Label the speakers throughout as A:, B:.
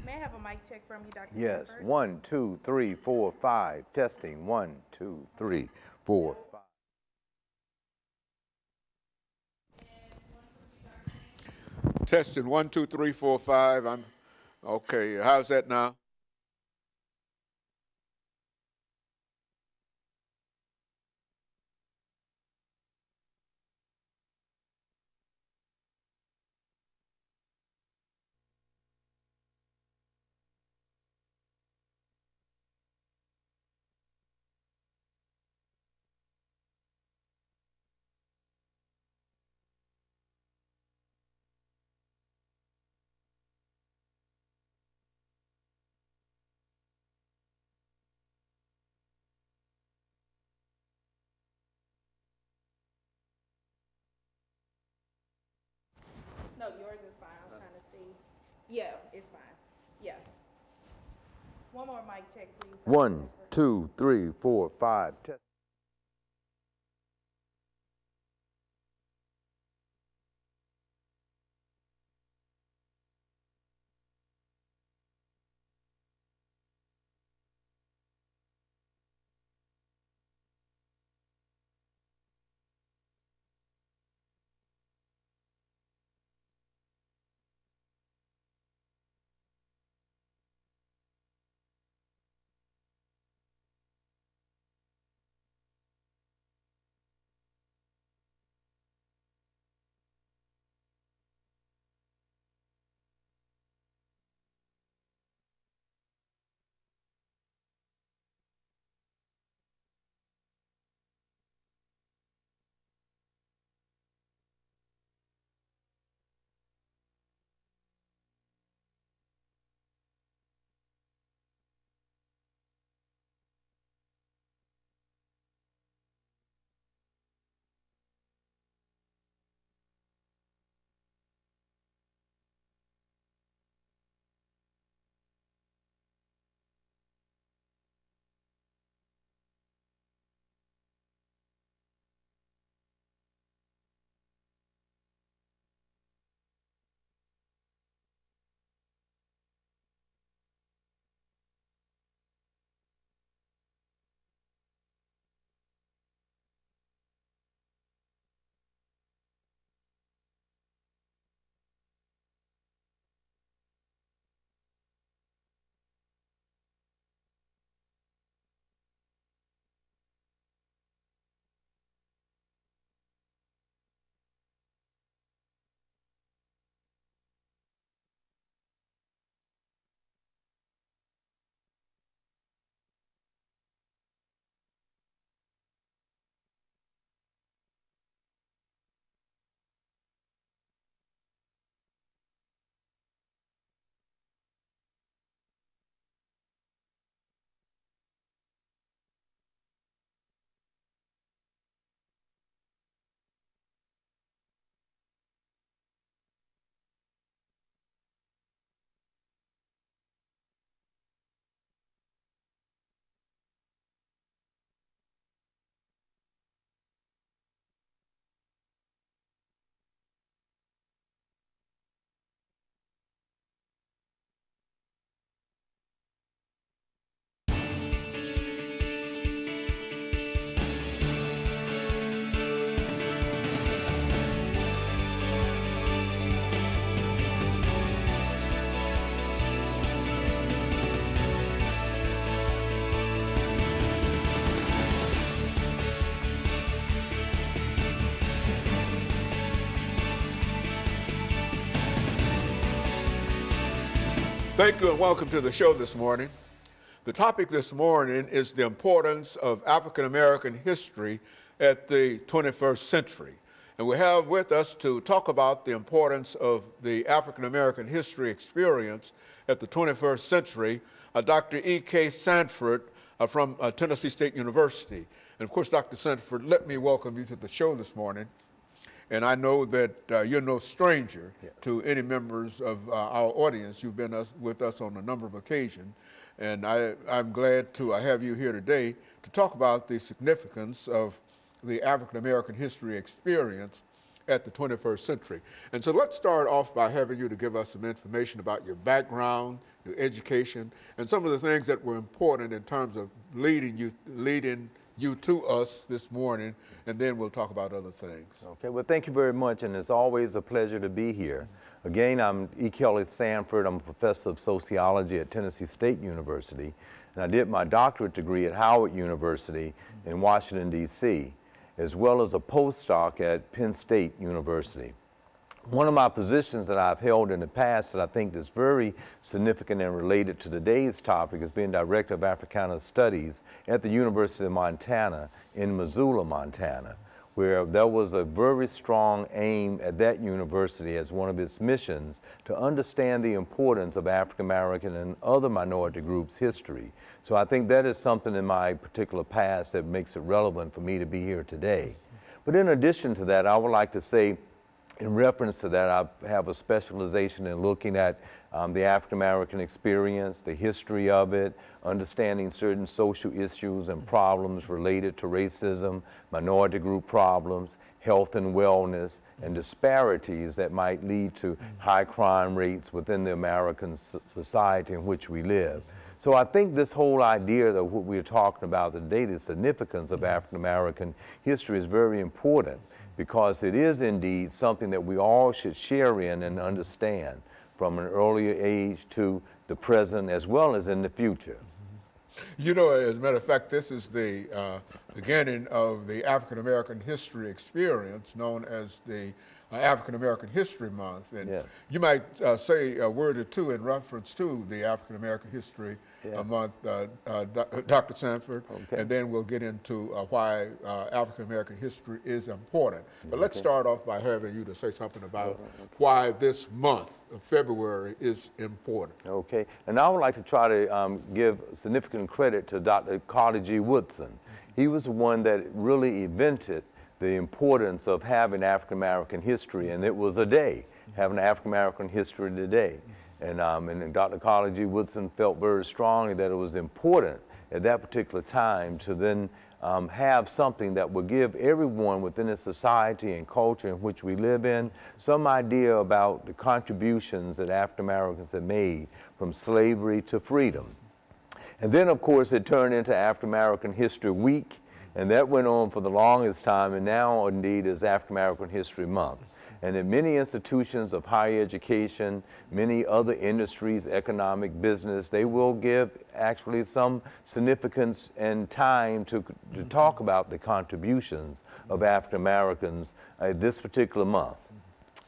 A: May I have a mic check from you, Dr.
B: Yes,
A: Sanford?
B: 1, 2, 3, 4, 5. Testing, 1, 2, 3, 4, 5.
C: Testing 1, 2, 3, 4, 5. I'm okay. How's that now?
A: No, yours is fine. I was trying to see. Yeah, it's fine. Yeah. One more mic check, please.
B: 1, 2, 3, 4, 5. Test.
C: Thank you and welcome to the show this morning. The topic this morning is the importance of African American history at the 21st century. And we have with us to talk about the importance of the African American history experience at the 21st century, Dr. EKSanford from Tennessee State University. And of course, Dr. Sanford, let me welcome you to the show this morning. And I know that you're no stranger to any members of our audience. You've been with us on a number of occasions. And I'm glad to have you here today to talk about the significance of the African American history experience at the 21st century. And so let's start off by having you to give us some information about your background, your education, and some of the things that were important in terms of leading you to us this morning, and then we'll talk about other things.
B: Okay, well, thank you very much, and it's always a pleasure to be here. Again, I'm EKSanford8NEW. I'm a professor of sociology at Tennessee State University, and I did my doctorate degree at Howard University in Washington, D.C., as well as a postdoc at Penn State University. One of my positions that I've held in the past that I think is very significant and related to today's topic is being Director of Africana Studies at the University of Montana in Missoula, Montana, where there was a very strong aim at that university as one of its missions to understand the importance of African American and other minority groups' history. So I think that is something in my particular past that makes it relevant for me to be here today. But in addition to that, I would like to say, in reference to that, I have a specialization in looking at the African American experience, the history of it, understanding certain social issues and problems related to racism, minority group problems, health and wellness, and disparities that might lead to high crime rates within the American society in which we live. So I think this whole idea that what we're talking about today, the significance of African American history, is very important, because it is indeed something that we all should share in and understand from an earlier age to the present as well as in the future.
C: You know, as a matter of fact, this is the beginning of the African American history experience known as the African American History Month. And
B: yes.
C: You might say a word or two in reference to the African American History Month, Dr. Sanford,
B: okay.
C: And then we'll get into why African American history is important. But let's start off by having you to say something about why this month of February is important.
B: Okay, and I would like to try to give significant credit to Dr. Carter G. Woodson. He was the one that really invented the importance of having African American history, and it was a day, having African American history today. And Dr. Carter G. Woodson felt very strongly that it was important at that particular time to then have something that would give everyone within the society and culture in which we live in some idea about the contributions that African Americans have made from slavery to freedom. And then, of course, it turned into African American History Week, and that went on for the longest time, and now indeed is African American History Month. And in many institutions of higher education, many other industries, economic, business, they will give actually some significance and time to talk about the contributions of African Americans this particular month.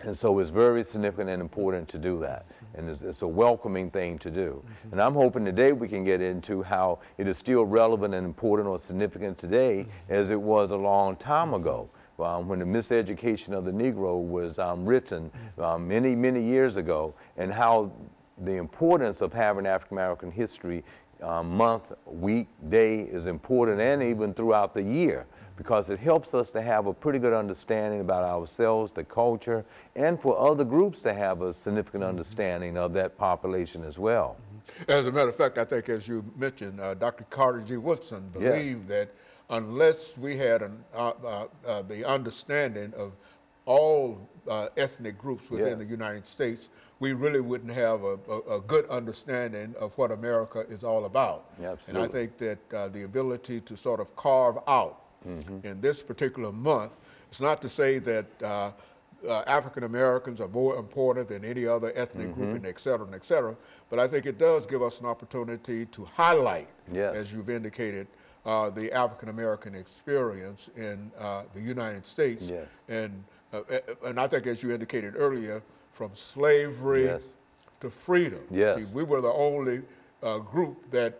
B: And so it's very significant and important to do that. And it's a welcoming thing to do. And I'm hoping today we can get into how it is still relevant and important or significant today as it was a long time ago. When the Miseducation of the Negro was written many, many years ago, and how the importance of having African American History Month, week, day is important, and even throughout the year, because it helps us to have a pretty good understanding about ourselves, the culture, and for other groups to have a significant understanding of that population as well.
C: As a matter of fact, I think, as you mentioned, Dr. Carter G. Woodson believed that unless we had the understanding of all ethnic groups within the United States, we really wouldn't have a good understanding of what America is all about. And I think that the ability to sort of carve out in this particular month, it's not to say that African Americans are more important than any other ethnic group, and et cetera, but I think it does give us an opportunity to highlight, as you've indicated, the African American experience in the United States. And I think, as you indicated earlier, from slavery to freedom. See, we were the only group that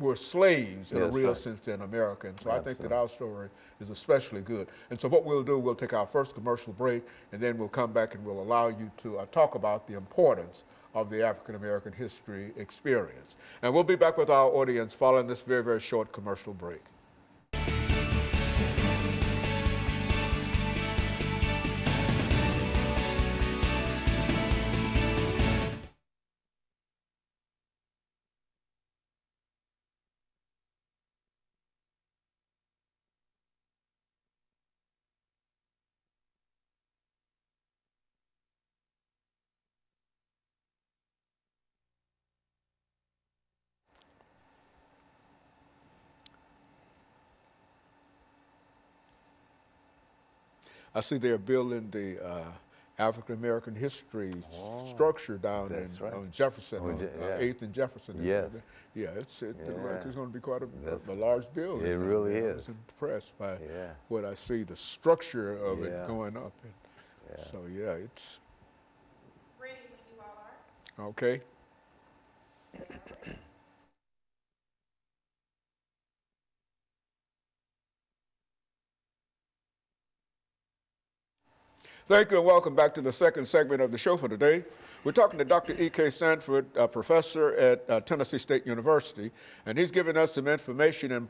C: were slaves in a real sense in America. And so I think that our story is especially good. And so what we'll do, we'll take our first commercial break, and then we'll come back and we'll allow you to talk about the importance of the African American history experience. And we'll be back with our audience following this very, very short commercial break. I see they're building the African American history structure down on Jefferson, on 8th and Jefferson.
B: Yes.
C: Yeah, it looks like it's going to be quite a large building.
B: It really is.
C: I was impressed by what I see, the structure of it going up. And so, yeah, it's...
A: Ready when you all are.
C: Okay. Thank you and welcome back to the second segment of the show for today. We're talking to Dr. E.K. Sanford, a professor at Tennessee State University, and he's giving us some information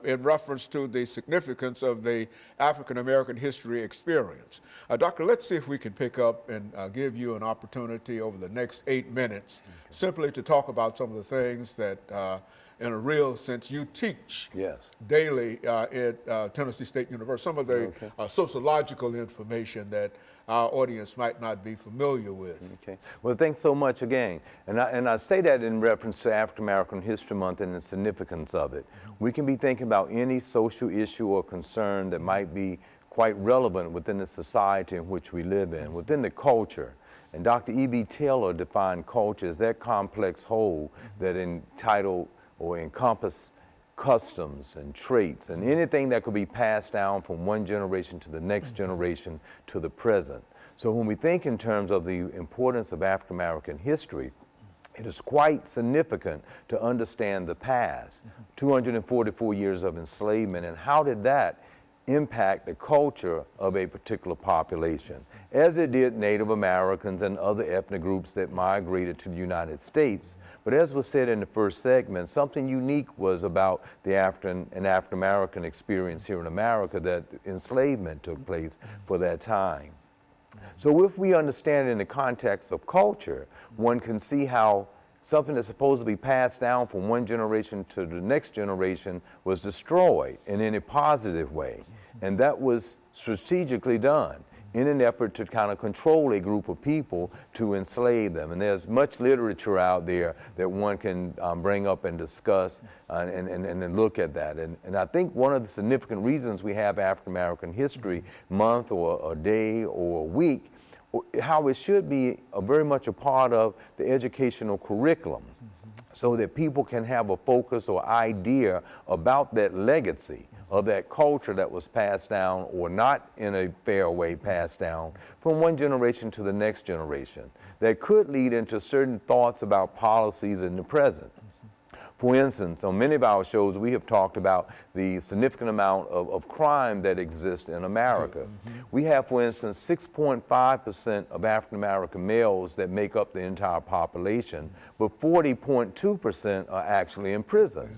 C: in reference to the significance of the African American history experience. Doctor, let's see if we can pick up and give you an opportunity over the next 8 minutes simply to talk about some of the things that in a real sense, you teach daily at Tennessee State University, some of the sociological information that our audience might not be familiar with.
B: Okay. Well, thanks so much again. And I say that in reference to African American History Month and the significance of it. We can be thinking about any social issue or concern that might be quite relevant within the society in which we live in, within the culture. And Dr. E.B. Taylor defined culture as that complex whole that entitled or encompass customs and traits and anything that could be passed down from one generation to the next generation to the present. So when we think in terms of the importance of African American history, it is quite significant to understand the past, 244 years of enslavement, and how did that impact the culture of a particular population, as it did Native Americans and other ethnic groups that migrated to the United States. But as was said in the first segment, something unique was about the African American experience here in America, that enslavement took place for that time. So if we understand in the context of culture, one can see how something that's supposed to be passed down from one generation to the next generation was destroyed in any positive way. And that was strategically done in an effort to kind of control a group of people to enslave them. And there's much literature out there that one can bring up and discuss and look at that. And I think one of the significant reasons we have African American History Month or a day or a week, how it should be very much a part of the educational curriculum, so that people can have a focus or idea about that legacy of that culture that was passed down or not in a fair way passed down from one generation to the next generation, that could lead into certain thoughts about policies in the present. For instance, on many of our shows, we have talked about the significant amount of crime that exists in America. We have, for instance, 6.5% of African American males that make up the entire population, but 40.2% are actually in prison.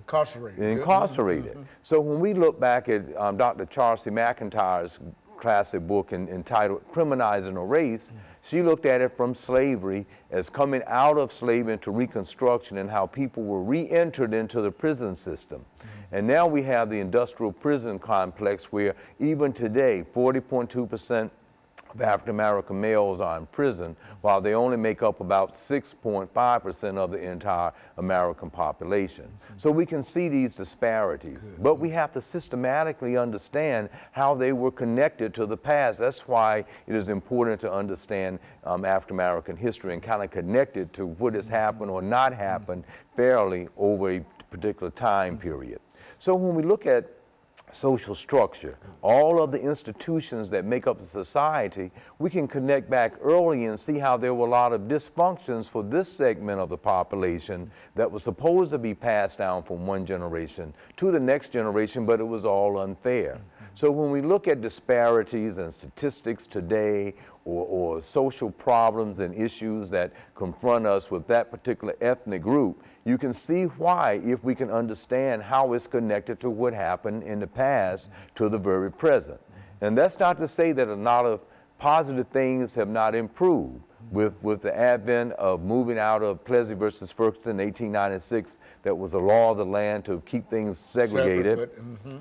B: Incarcerated. So when we look back at Dr. Charles C. McIntyre's classic book entitled Criminalizing a Race, she looked at it from slavery as coming out of slavery into Reconstruction and how people were re-entered into the prison system. And now we have the industrial prison complex where even today 40.2% of African American males are in prison, while they only make up about 6.5% of the entire American population. So we can see these disparities, but we have to systematically understand how they were connected to the past. That's why it is important to understand African American history and kind of connect it to what has happened or not happened fairly over a particular time period. So when we look at social structure, all of the institutions that make up the society, we can connect back early and see how there were a lot of dysfunctions for this segment of the population that was supposed to be passed down from one generation to the next generation, but it was all unfair. So when we look at disparities and statistics today, or social problems and issues that confront us with that particular ethnic group, you can see why, if we can understand how it's connected to what happened in the past to the very present. And that's not to say that a lot of positive things have not improved. With the advent of moving out of Plessy versus Ferguson in 1896, that was a law of the land to keep things segregated,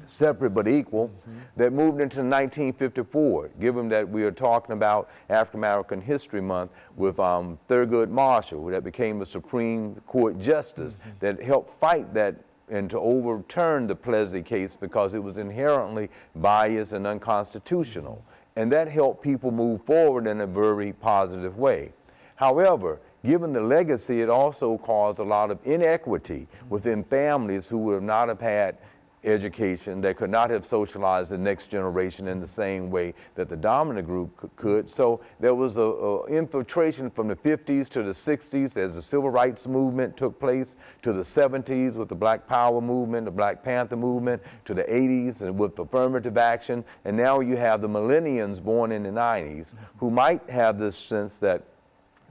B: separate but equal, that moved into 1954, given that we are talking about African American History Month, with Thurgood Marshall, that became a Supreme Court justice that helped fight that and to overturn the Plessy case because it was inherently biased and unconstitutional. And that helped people move forward in a very positive way. However, given the legacy, it also caused a lot of inequity within families who would not have had education, that could not have socialized the next generation in the same way that the dominant group could. So there was a infiltration from the 50s to the 60s as the civil rights movement took place, to the 70s with the Black Power movement, the Black Panther movement, to the 80s and with affirmative action. And now you have the millennials born in the 90s who might have this sense that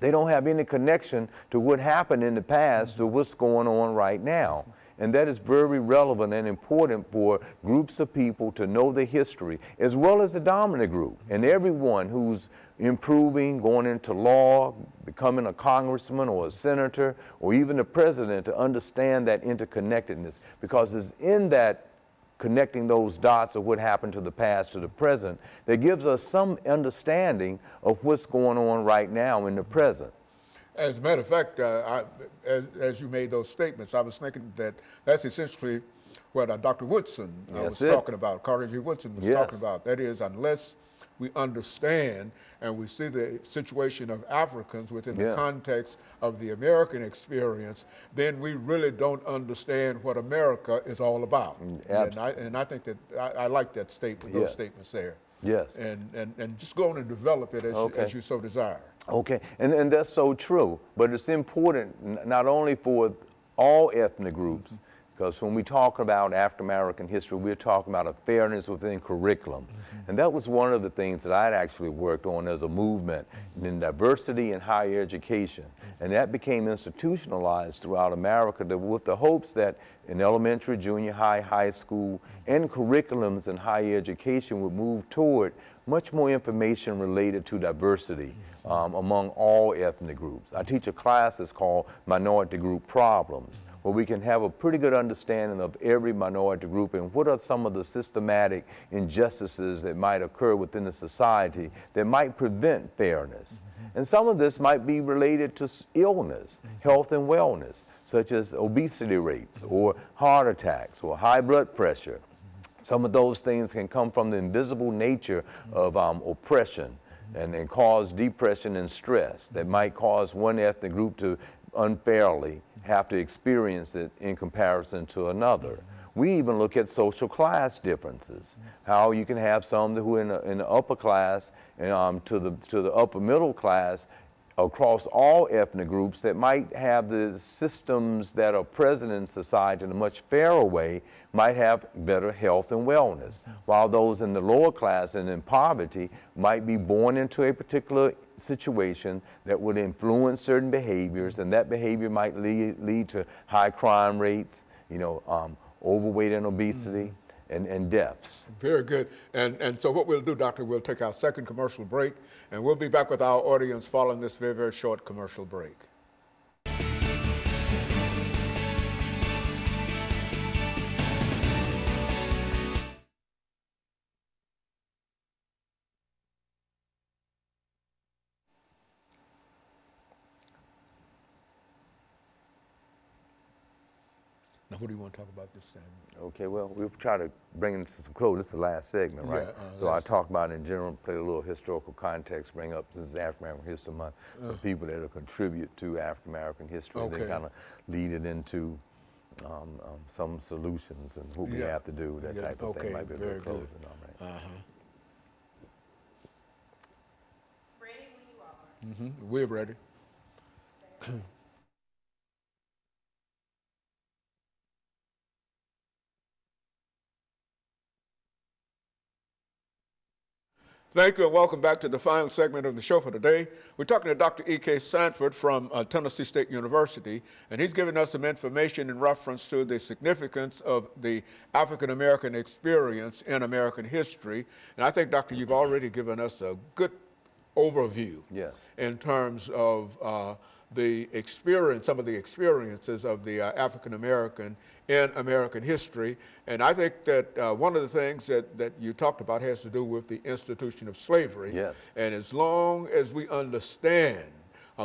B: they don't have any connection to what happened in the past to what's going on right now. And that is very relevant and important for groups of people to know the history, as well as the dominant group. And everyone who's improving, going into law, becoming a congressman or a senator, or even the president, to understand that interconnectedness, because it's in that connecting those dots of what happened to the past to the present that gives us some understanding of what's going on right now in the present.
C: As a matter of fact, as you made those statements, I was thinking that that's essentially what Dr. Woodson was talking about, Carter G. Woodson was talking about. That is, unless we understand and we see the situation of Africans within the context of the American experience, then we really don't understand what America is all about. And I think that I like that statement, those statements there.
B: Yes.
C: And just go on and develop it as you so desire.
B: Okay, and that's so true, but it's important not only for all ethnic groups, because when we talk about African American history, we're talking about a fairness within curriculum. And that was one of the things that I'd actually worked on as a movement in diversity in higher education. And that became institutionalized throughout America with the hopes that in elementary, junior high, high school, and curriculums in higher education would move toward much more information related to diversity among all ethnic groups. I teach a class that's called Minority Group Problems, where we can have a pretty good understanding of every minority group and what are some of the systematic injustices that might occur within the society that might prevent fairness. And some of this might be related to illness, health and wellness, such as obesity rates or heart attacks or high blood pressure. Some of those things can come from the invisible nature of oppression and cause depression and stress that might cause one ethnic group to unfairly have to experience it in comparison to another. We even look at social class differences, how you can have some who in the upper class and to the upper middle class across all ethnic groups that might have the systems that are present in society in a much fairer way might have better health and wellness, while those in the lower class and in poverty might be born into a particular situation that would influence certain behaviors, and that behavior might lead to high crime rates, overweight and obesity, and deaths.
C: Very good. And so what we'll do, Doctor, we'll take our second commercial break, and we'll be back with our audience following this very, very short commercial break. Now, what do you want to talk about this time?
B: Okay, well, we'll try to bring it to some close. This is the last segment, right? So I talk about in general, play a little historical context, bring up, since it's African American History Month, the people that will contribute to African American history, and then kind of lead it into some solutions and what we have to do, that type of thing. Might be very good. All right.
A: Ready when you are.
C: We're ready. Thank you and welcome back to the final segment of the show for today. We're talking to Dr. E.K. Sanford from Tennessee State University, and he's giving us some information in reference to the significance of the African American experience in American history. And I think, Doctor, you've already given us a good overview in terms of the experience, some of the experiences of the African American in American history. And I think that one of the things that you talked about has to do with the institution of slavery. And as long as we understand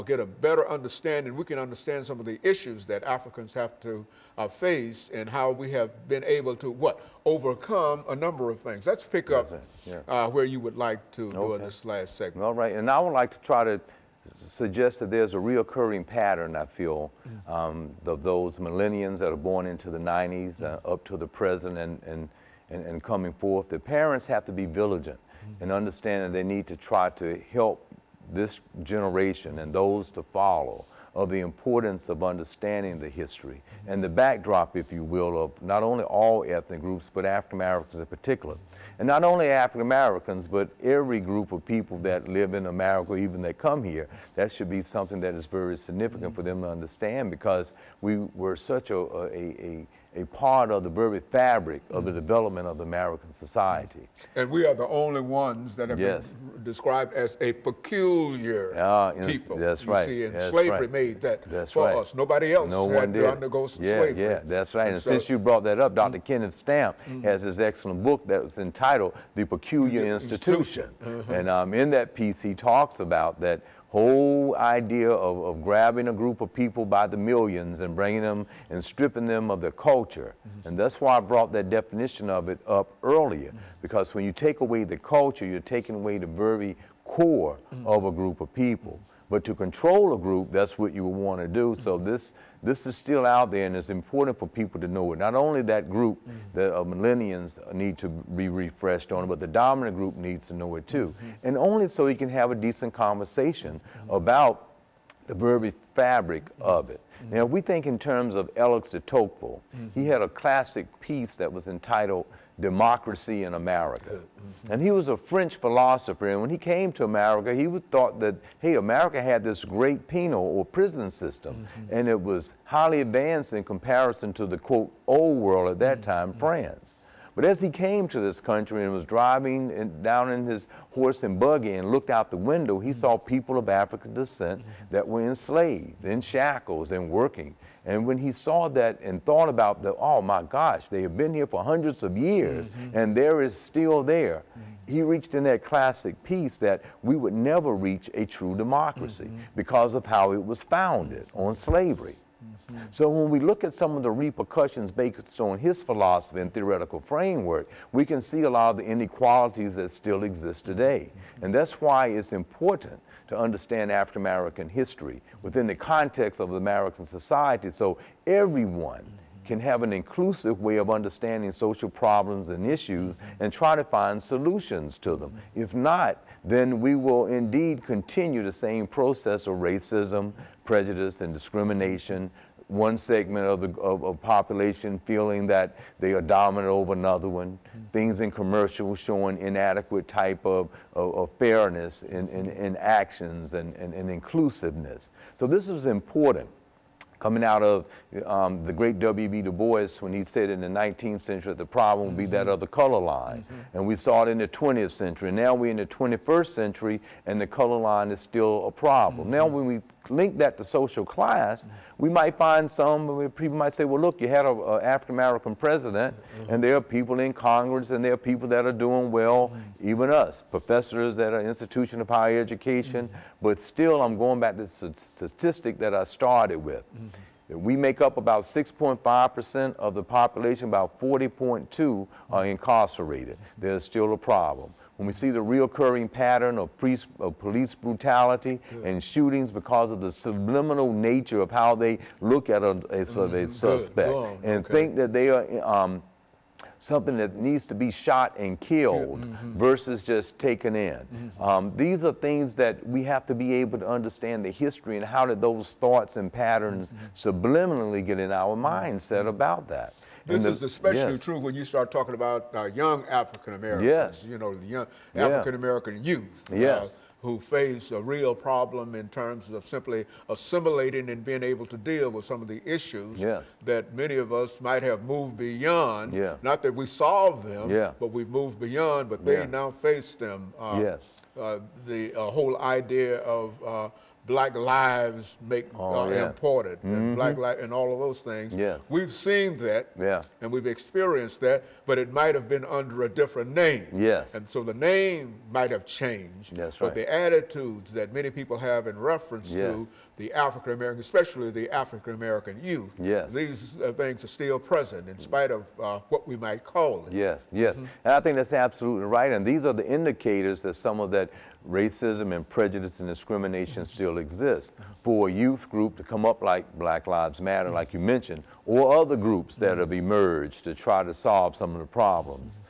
C: get a better understanding. We can understand some of the issues that Africans have to face and how we have been able to, overcome a number of things. Let's pick up where you would like to do in this last segment.
B: All right, and I would like to try to suggest that there's a reoccurring pattern, I feel, of those millennials that are born into the 90s up to the present and coming forth. The parents have to be vigilant and understand that they need to try to help this generation and those to follow of the importance of understanding the history and the backdrop, if you will, of not only all ethnic groups, but African Americans in particular. And not only African Americans, but every group of people that live in America, even that come here, that should be something that is very significant for them to understand, because we were such a part of the very fabric of the development of the American society.
C: And we are the only ones that have been described as a peculiar people.
B: That's right.
C: You see, and slavery made that for us. Nobody else had to undergo slavery.
B: Yeah, that's right. And since you brought that up, Dr. Kenneth Stamp has this excellent book that was entitled The Peculiar Institution. And in that piece, he talks about that whole idea of grabbing a group of people by the millions and bringing them and stripping them of their culture. And that's why I brought that definition of it up earlier, because when you take away the culture, you're taking away the very core of a group of people. But to control a group, that's what you would want to do. So this is still out there, and it's important for people to know it. Not only that group, the millennials need to be refreshed on it, but the dominant group needs to know it too. And only so you can have a decent conversation about the very fabric of it. Now, if we think in terms of Alex de Tocqueville, he had a classic piece that was entitled Democracy in America. And he was a French philosopher, and when he came to America, he thought that, hey, America had this great penal or prison system, and it was highly advanced in comparison to the, quote, old world at that time, France. But as he came to this country and was driving down in his horse and buggy and looked out the window, he saw people of African descent that were enslaved, in shackles, and working. And when he saw that and thought about oh my gosh, they have been here for hundreds of years, and there is still there, he reached in that classic piece that we would never reach a true democracy because of how it was founded on slavery. So when we look at some of the repercussions based on his philosophy and theoretical framework, we can see a lot of the inequalities that still exist today. And that's why it's important to understand African American history within the context of the American society, so everyone can have an inclusive way of understanding social problems and issues and try to find solutions to them. If not, then we will indeed continue the same process of racism, prejudice, and discrimination. One segment of the population feeling that they are dominant over another one. Things in commercials showing inadequate type of fairness in actions and inclusiveness. So this is important. Coming out of the great W.B. Du Bois, when he said in the 19th century that the problem would be that of the color line. And we saw it in the 20th century. Now we're in the 21st century, and the color line is still a problem. Now when we link that to social class, we might find people might say, well, look, you had an African-American president, and there are people in Congress, and there are people that are doing well, even us, professors at an institution of higher education, but still I'm going back to the statistic that I started with. We make up about 6.5% of the population, about 40.2 are incarcerated. There's still a problem. When we see the reoccurring pattern of police brutality and shootings because of the subliminal nature of how they look at a suspect and think that they are something that needs to be shot and killed versus just taken in. These are things that we have to be able to understand the history and how did those thoughts and patterns subliminally get in our mindset about that.
C: This is especially true when you start talking about young African Americans, you know, the young African American youth who face a real problem in terms of simply assimilating and being able to deal with some of the issues that many of us might have moved beyond. Not that we solved them, but we've moved beyond, but they now face them. The whole idea of black lives are important, and black life and all of those things.
B: Yes.
C: We've seen that, and we've experienced that, but it might have been under a different name.
B: Yes.
C: And so the name might have changed,
B: That's
C: but
B: right.
C: the attitudes that many people have in reference to the African American, especially the African American youth, these things are still present in spite of what we might call it.
B: Yes, yes. And I think that's absolutely right. And these are the indicators that some of that racism and prejudice and discrimination still exists. For a youth group to come up like Black Lives Matter, like you mentioned, or other groups that have emerged to try to solve some of the problems.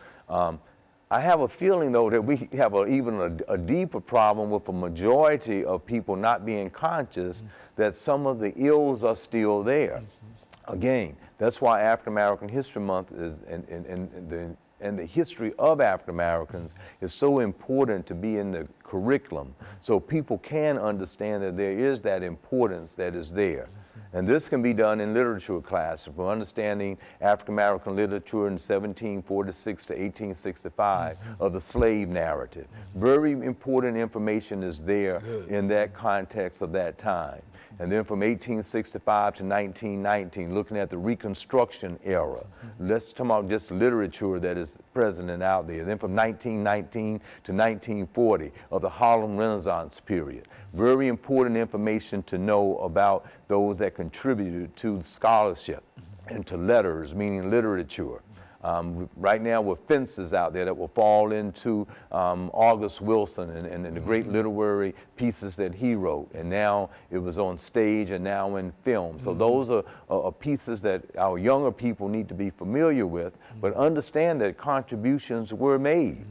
B: I have a feeling, though, that we have even a deeper problem with a majority of people not being conscious that some of the ills are still there. Again, that's why African American History Month is, and the history of African Americans is so important to be in the curriculum so people can understand that there is that importance that is there. And this can be done in literature classes, from understanding African American literature in 1746 to 1865 of the slave narrative. Very important information is there in that context of that time. And then from 1865 to 1919, looking at the Reconstruction era. Let's talk about just literature that is present and out there. Then from 1919 to 1940 of the Harlem Renaissance period. Very important information to know about those that contributed to scholarship and to letters, meaning literature. Right now with fences out there that will fall into August Wilson and the great literary pieces that he wrote, and now it was on stage and now in film. So those are pieces that our younger people need to be familiar with, but understand that contributions were made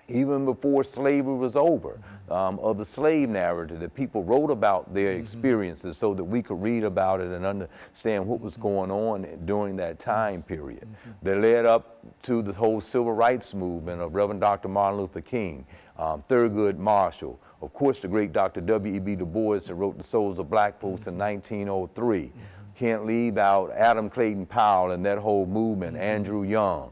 B: even before slavery was over, of the slave narrative, that people wrote about their experiences so that we could read about it and understand what was going on during that time period. That led up to the whole civil rights movement of Reverend Dr. Martin Luther King, Thurgood Marshall, of course the great Dr. W.E.B. Du Bois that wrote The Souls of Black Folks in 1903. Can't leave out Adam Clayton Powell and that whole movement, Andrew Young.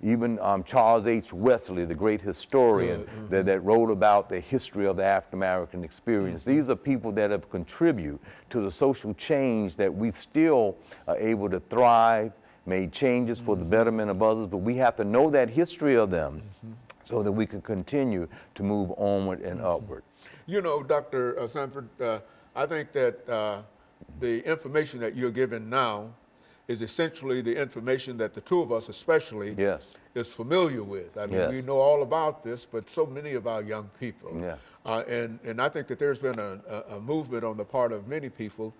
B: Even Charles H. Wesley, the great historian that wrote about the history of the African American experience. These are people that have contributed to the social change that we still are able to thrive, made changes for the betterment of others, but we have to know that history of them so that we can continue to move onward and upward.
C: You know, Dr. Sanford, I think that the information that you're giving now is essentially the information that the two of us especially is familiar with. I mean, we know all about this, but so many of our young people. And I think that there's been a movement on the part of many people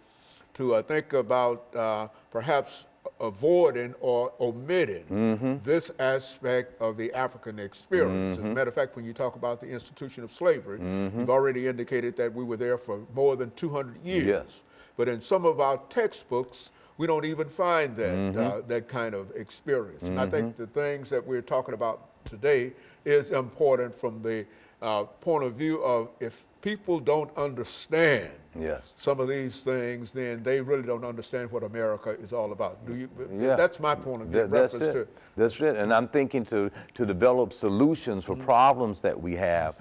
C: to think about perhaps avoiding or omitting this aspect of the African experience. As a matter of fact, when you talk about the institution of slavery, you've already indicated that we were there for more than 200 years. But in some of our textbooks, we don't even find that, that kind of experience. And I think the things that we're talking about today is important from the point of view of if people don't understand some of these things, then they really don't understand what America is all about. Do you? That's my point of view.
B: That's it. That's it. And I'm thinking to develop solutions for problems that we have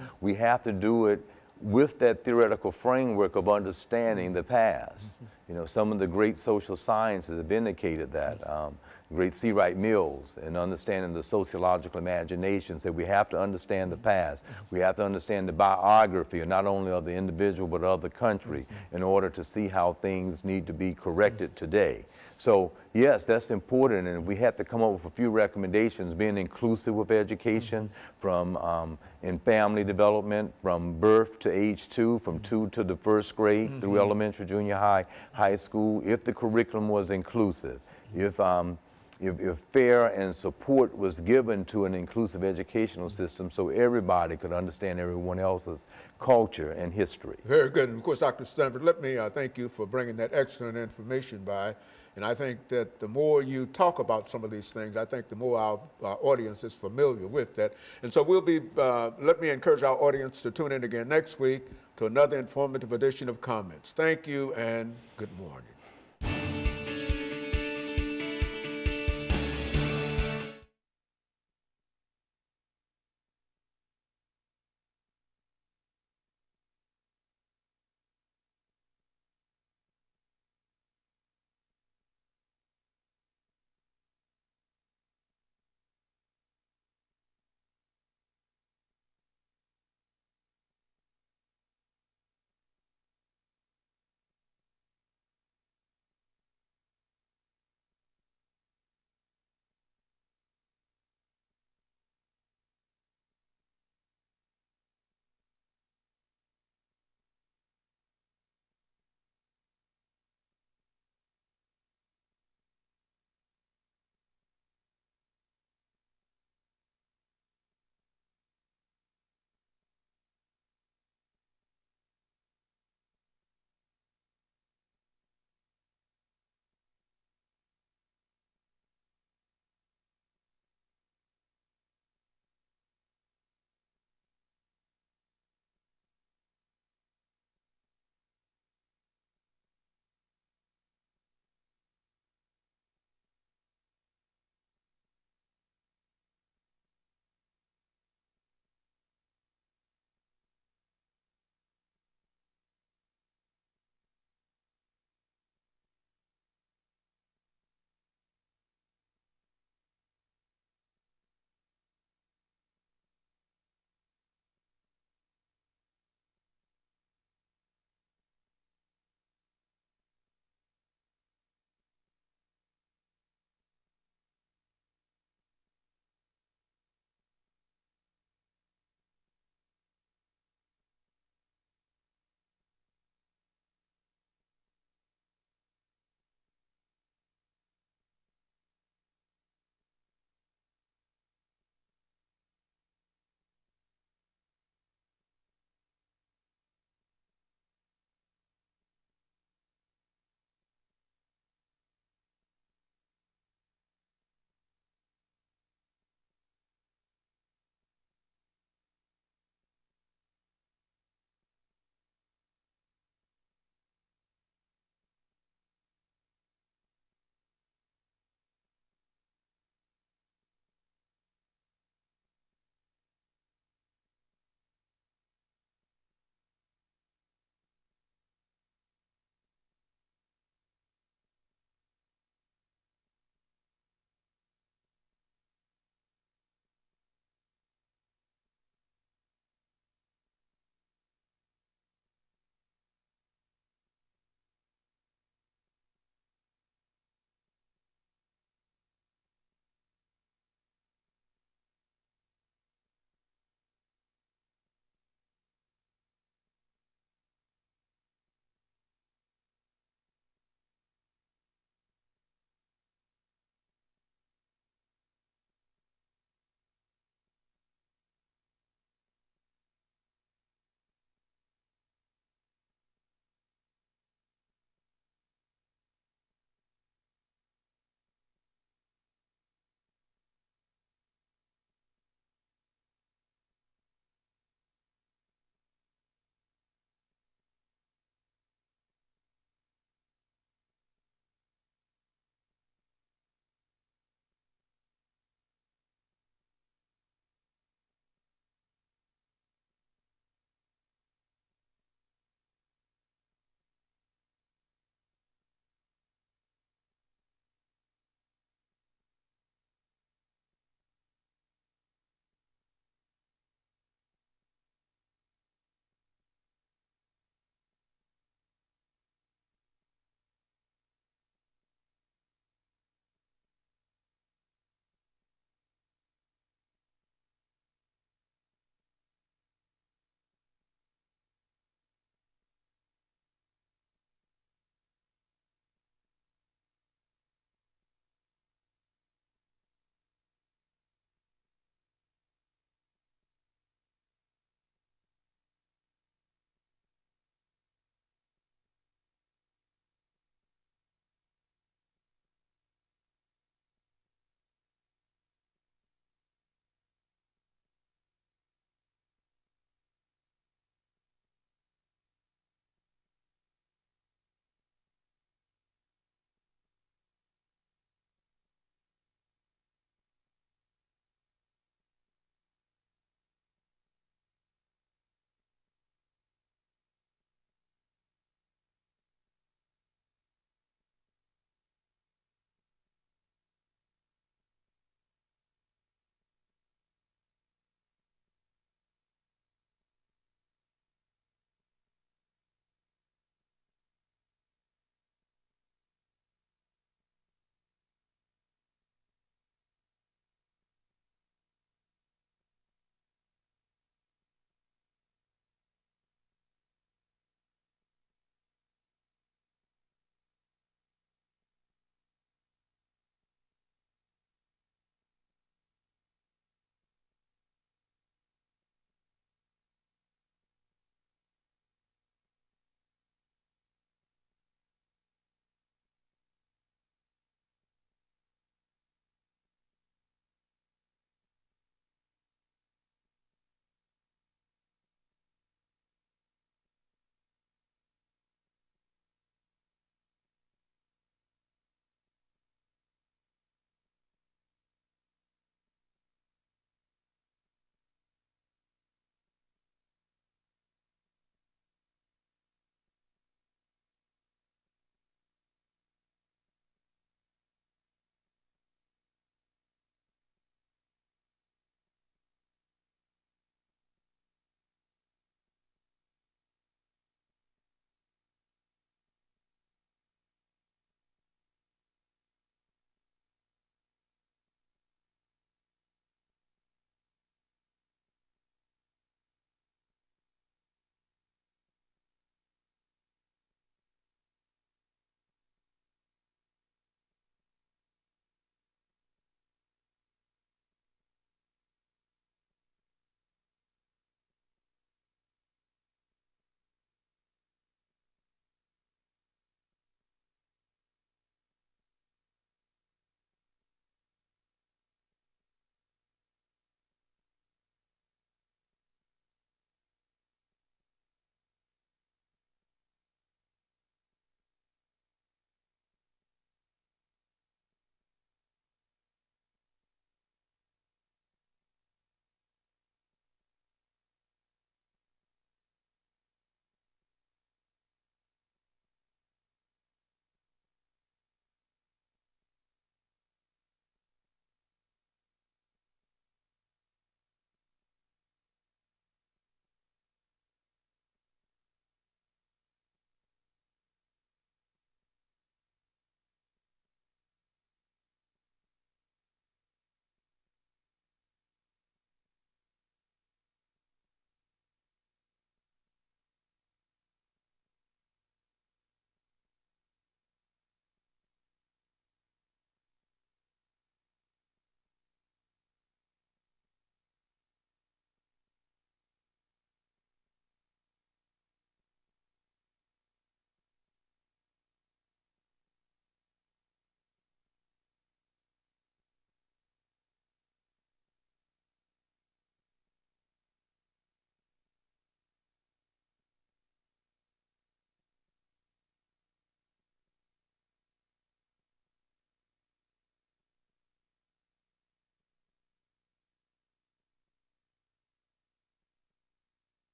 B: to do it with that theoretical framework of understanding the past. You know, some of the great social sciences have indicated that. Great C. Wright Mills, and understanding the sociological imagination, said we have to understand the past. We have to understand the biography, not only of the individual, but of the country, in order to see how things need to be corrected today. So, yes, that's important, and we have to come up with a few recommendations, being inclusive with education, from in family development, from birth to age 2, from 2 to the 1st grade, through elementary, junior high, high school, if the curriculum was inclusive. If fair and support was given to an inclusive educational system so everybody could understand everyone else's culture and history. Very
C: good. And of course, Dr. Sanford, let me thank you for bringing that excellent information by. And I think that the more you talk about some of these things, I think the more our audience is familiar with that. And so we'll be, let me encourage our audience to tune in again next week to another informative edition of Comments. Thank you and good morning.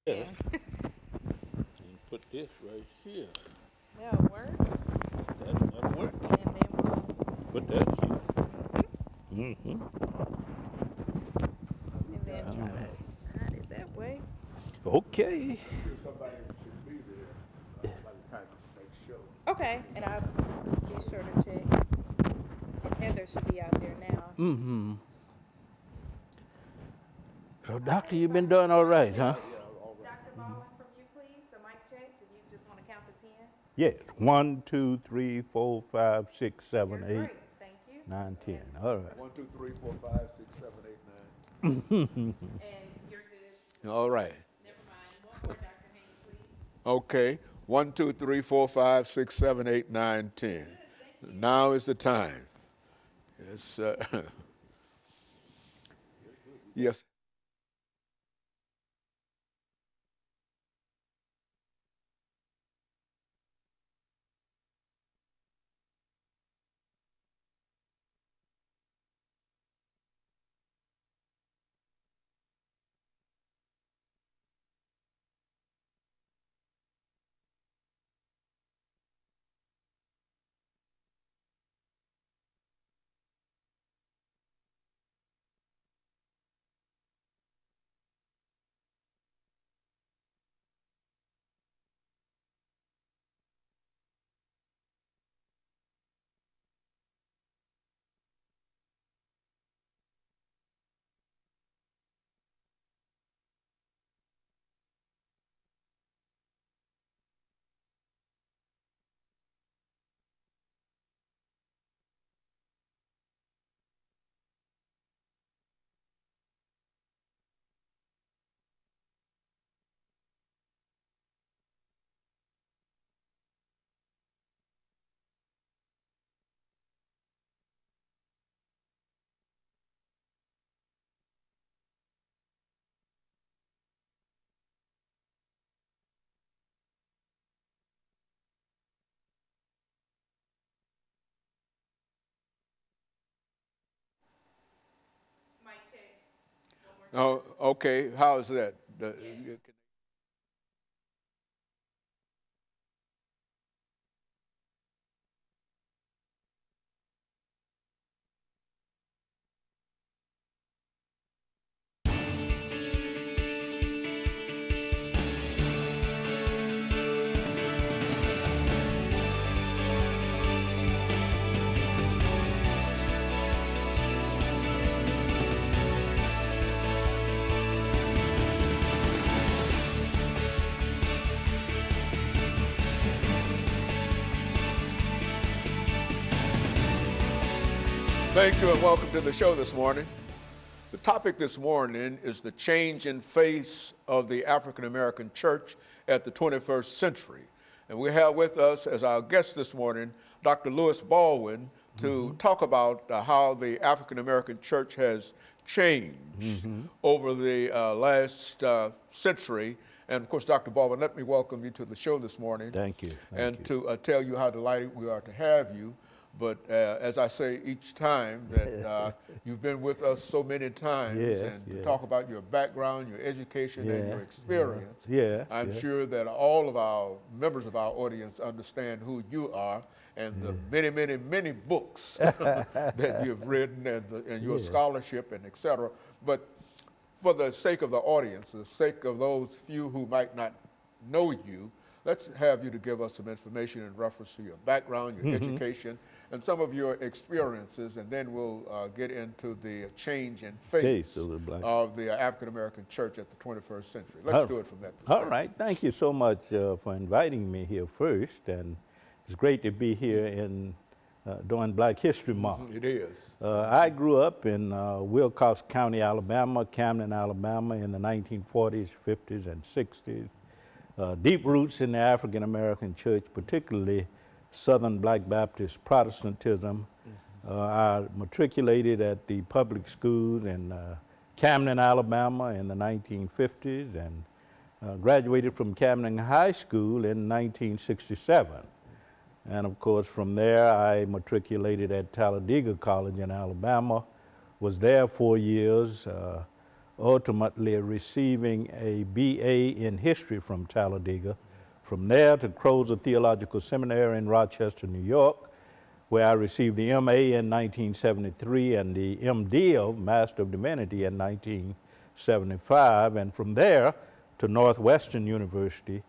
D: Yeah. And put this right here.
A: That'll work.
D: That'll work.
A: And then we'll
D: Put that here. Mm-hmm.
A: and then try to hide it that way.
D: Okay.
C: Somebody should be there by the time this next show.
A: Okay, and I'll be sure to check. And Heather should be out there now.
D: Mm-hmm. So, doctor, you've been doing all right, huh?
A: Dr. Baldwin, from you, please. The mic check. If you just want to count to 10.
D: Yes. 1, 2, 3, 4, 5, 6, 7,
A: You're
D: 8,
A: great. Thank you.
D: 9, 10. All right.
C: 1, 2, 3, 4, 5, 6, 7, 8, 9.
A: And you're good.
C: All right.
A: Never mind. One more, Dr. Haynes, please.
C: Okay. 1, 2, 3, 4, 5, 6, 7, 8, 9, 10. Now is the time. Yes. Yes.
A: Mic check.
C: Oh, okay. How is that? Thank you and welcome to the show this morning. The topic this morning is the change in face of the African American church at the 21st century. And we have with us as our guest this morning, Dr. Lewis Baldwin, to talk about how the African American church has changed over the last century. And of course, Dr. Baldwin, let me welcome you to the show this morning.
D: Thank you.
C: To tell you how delighted we are to have you. But as I say each time, that you've been with us so many times, and to talk about your background, your education, and your experience. I'm sure that all of our members of our audience understand who you are and the many, many, many books that you've written and your scholarship and et cetera. But for the sake of the audience, the sake of those few who might not know you, let's have you to give us some information in reference to your background, your education, and some of your experiences, and then we'll get into the change in face of the African American church at the 21st century. Let's do it from that perspective.
D: All right. Thank you so much for inviting me here first, and it's great to be here in during Black History Month.
C: It is.
D: I grew up in Wilcox County, Alabama, Camden, Alabama, in the 1940s, 50s, and 60s. Deep roots in the African American church, particularly Southern Black Baptist Protestantism. I matriculated at the public schools in Camden, Alabama in the 1950s, and Graduated from Camden High School in 1967. And of course, from there, I matriculated at Talladega College in Alabama, was there 4 years, ultimately receiving a BA in history from Talladega. From there to Crozer Theological Seminary in Rochester, New York, where I received the MA in 1973 and the MDiv, Master of Divinity, in 1975. And from there to Northwestern University,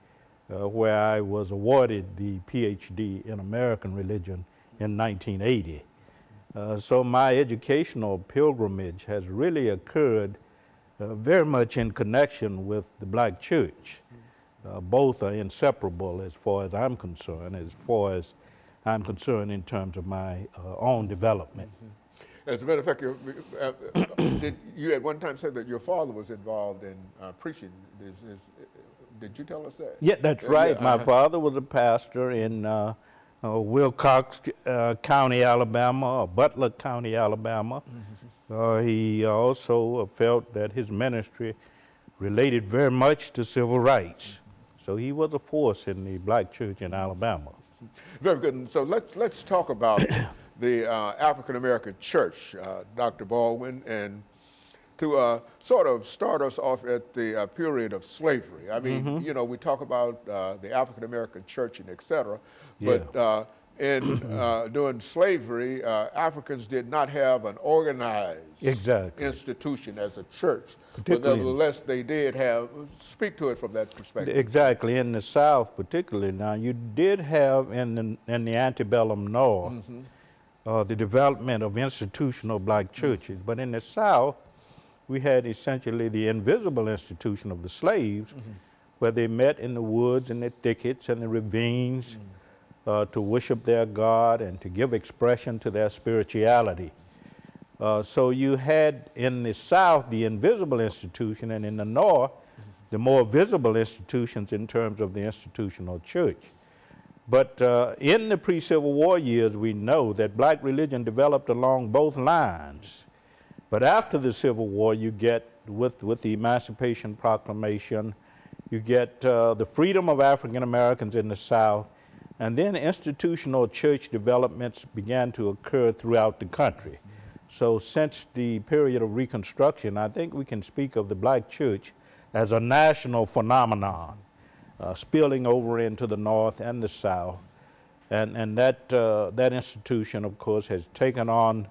D: where I was awarded the PhD in American Religion in 1980. So my educational pilgrimage has really occurred very much in connection with the black church. Both are inseparable as far as I'm concerned, in terms of my own development.
C: As a matter of fact, did you at one time say that your father was involved in preaching? Did you tell us that?
D: Yeah, that's right. My father was a pastor in Wilcox County, Alabama, or Butler County, Alabama. He also felt that his ministry related very much to civil rights. So he was a force in the black church in Alabama.
C: Very good. And so let's talk about the African American church, Dr. Baldwin, and to sort of start us off at the period of slavery. I mean, you know, we talk about the African American church and et cetera, but during slavery, Africans did not have an organized institution as a church. But nevertheless, they did have, speak to it from that perspective.
D: Exactly. In the South particularly, now you did have in the antebellum North the development of institutional black churches, but in the South, we had essentially the invisible institution of the slaves, where they met in the woods and the thickets and the ravines to worship their God and to give expression to their spirituality. So you had in the South the invisible institution, and in the North the more visible institutions in terms of the institutional church. But in the pre-Civil War years, we know that black religion developed along both lines. But after the Civil War, you get, with the Emancipation Proclamation, you get the freedom of African Americans in the South, and then institutional church developments began to occur throughout the country. So since the period of Reconstruction, I think we can speak of the black church as a national phenomenon, spilling over into the North and the South. And that institution, of course, has taken on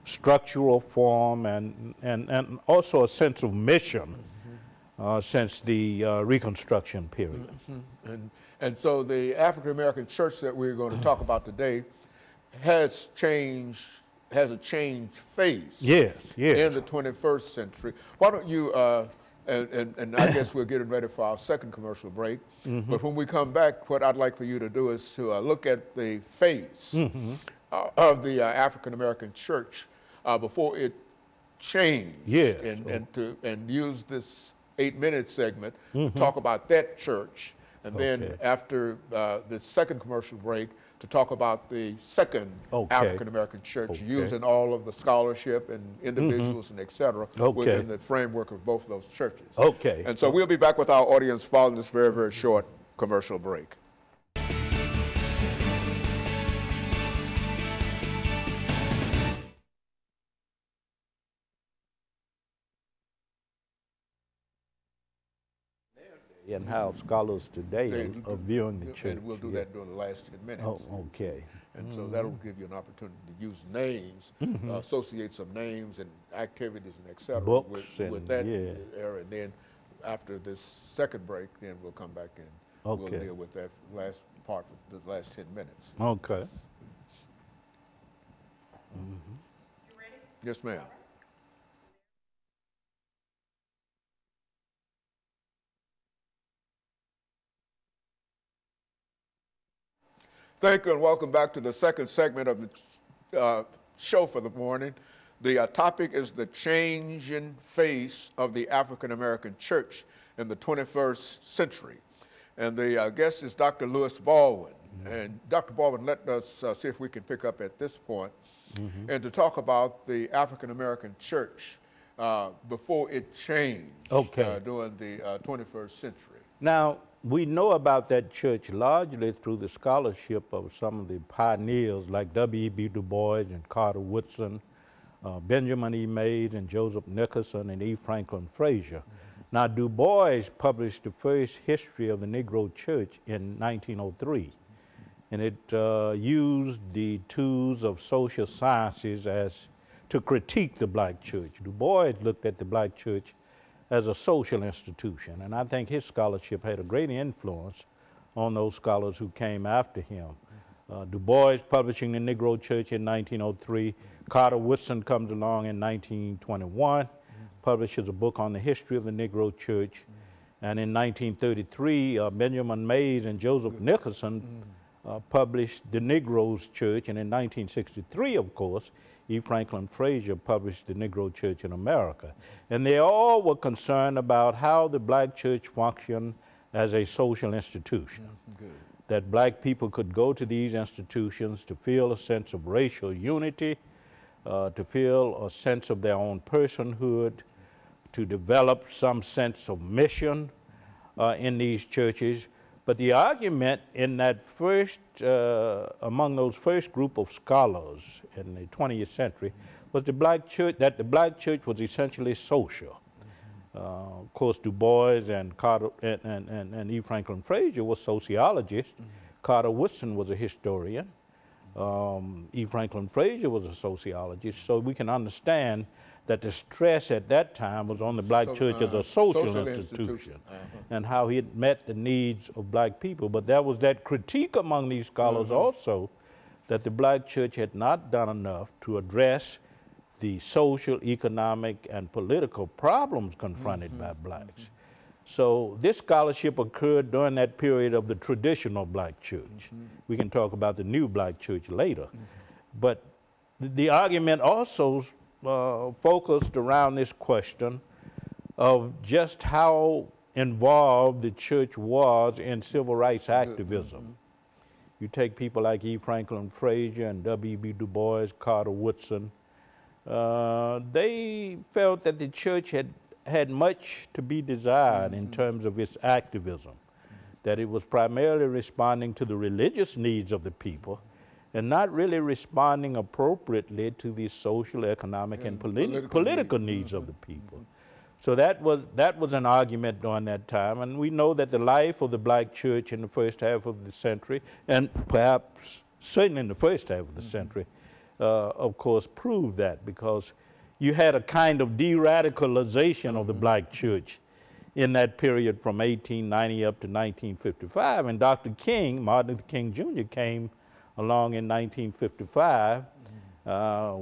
D: structural form and also a sense of mission since the Reconstruction period.
C: And so the African American church that we're going to talk about today has a changed face in the 21st century. Why don't you, and I guess we're getting ready for our second commercial break, but when we come back, what I'd like for you to do is to look at the face of the African American church before it changed, and use this 8-minute segment to talk about that church, and then after the second commercial break, to talk about the second African American church, using all of the scholarship and individuals and et cetera within the framework of both of those churches. And so we'll be back with our audience following this very, very short commercial break.
D: And how scholars today are viewing the church.
C: And we'll do that during the last 10 minutes. And so that'll give you an opportunity to use names, associate some names and activities and et cetera with that area. And then after this second break, then we'll come back and we'll deal with that last part for the last 10 minutes.
D: You
C: ready? Yes, ma'am. Thank you and welcome back to the second segment of the show for the morning. The topic is the changing face of the African American church in the 21st century. And the guest is Dr. Lewis Baldwin. And Dr. Baldwin, let us see if we can pick up at this point and to talk about the African American church before it changed during the 21st century.
D: Now, we know about that church largely through the scholarship of some of the pioneers like W.E.B. Du Bois and Carter Woodson, Benjamin E. Mays and Joseph Nicholson and E. Franklin Frazier. Now, Du Bois published the first history of the Negro Church in 1903, and it used the tools of social sciences to critique the black church. Du Bois looked at the black church as a social institution, and I think his scholarship had a great influence on those scholars who came after him. Du Bois publishing the Negro Church in 1903, Carter Woodson comes along in 1921, publishes a book on the history of the Negro Church, and in 1933, Benjamin Mays and Joseph Nicholson published the Negroes Church, and in 1963, of course, E. Franklin Frazier published the Negro Church in America. And they all were concerned about how the black church functioned as a social institution. That black people could go to these institutions to feel a sense of racial unity, to feel a sense of their own personhood, to develop some sense of mission in these churches. But the argument in that first, among those first group of scholars in the 20th century was that the black church was essentially social. Of course, Du Bois and Carter and E. Franklin Frazier were sociologists. Carter Woodson was a historian. E. Franklin Frazier was a sociologist. So we can understand that the stress at that time was on the black church as a social institution and how it met the needs of black people. But there was that critique among these scholars also that the black church had not done enough to address the social, economic, and political problems confronted by blacks. So this scholarship occurred during that period of the traditional black church. We can talk about the new black church later. But the argument also focused around this question of just how involved the church was in civil rights activism. You take people like E. Franklin Frazier and W.E.B. Du Bois, Carter Woodson, they felt that the church had much to be desired in terms of its activism, that it was primarily responding to the religious needs of the people and not really responding appropriately to the social, economic, and political needs of the people. So that was an argument during that time, and we know that the life of the black church in the first half of the century, and perhaps certainly in the first half of the century, of course, proved that, because you had a kind of de-radicalization of the black church in that period from 1890 up to 1955, and Dr. King, Martin Luther King Jr., came along in 1955